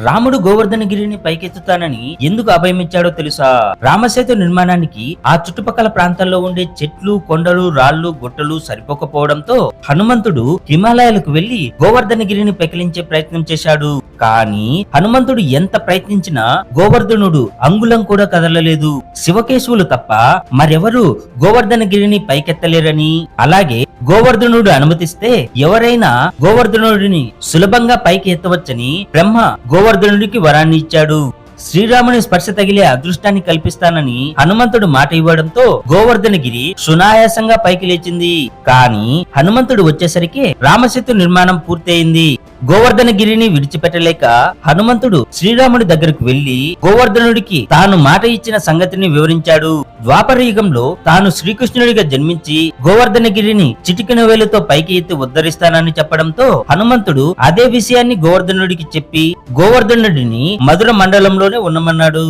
రాముడు గోవర్ధనగిరిని పైకెత్తుతానని ఎందుకు అభయమిచ్చాడో తెలుసా? రామసేతు నిర్మాణానికి ఆ చుట్టుపక్కల ప్రాంతాల్లో ఉండే చెట్లు, కొండలు, రాళ్లు, గుట్టలు సరిపోకపోవడంతో హనుమంతుడు హిమాలయాలకు వెళ్లి గోవర్ధనగిరిని పెకిలించే ప్రయత్నం చేశాడు. కానీ హనుమంతుడు ఎంత ప్రయత్నించినా గోవర్ధనుడు అంగుళం కూడా కదలలేదు. శివకేశవులు తప్ప మరెవరు గోవర్ధనగిరిని పైకెత్తలేరని, అలాగే గోవర్ధనుడు అనుమతిస్తే ఎవరైనా గోవర్ధనుడిని సులభంగా పైకి ఎత్తవచ్చని బ్రహ్మ గోవర్ధనుడికి వరాన్ని ఇచ్చాడు. శ్రీరాముని స్పర్శ తగిలే అదృష్టాన్ని కల్పిస్తానని హనుమంతుడు మాట ఇవ్వడంతో గోవర్ధనగిరి సునాయాసంగా పైకి లేచింది. కానీ హనుమంతుడు వచ్చేసరికి రామసేతు నిర్మాణం పూర్తయింది. గోవర్ధనగిరిని విడిచిపెట్టలేక హనుమంతుడు శ్రీరాముడి దగ్గరకు వెళ్లి గోవర్ధనుడికి తాను మాట ఇచ్చిన సంగతిని వివరించాడు. ద్వాపర యుగంలో తాను శ్రీకృష్ణుడిగా జన్మించి గోవర్ధనగిరిని చిటికెన వేలుతో పైకి ఎత్తి ఉద్ధరిస్తానని చెప్పడంతో హనుమంతుడు అదే విషయాన్ని గోవర్ధనుడికి చెప్పి గోవర్ధనుడిని మధుర మండలంలోనే ఉండమన్నాడు.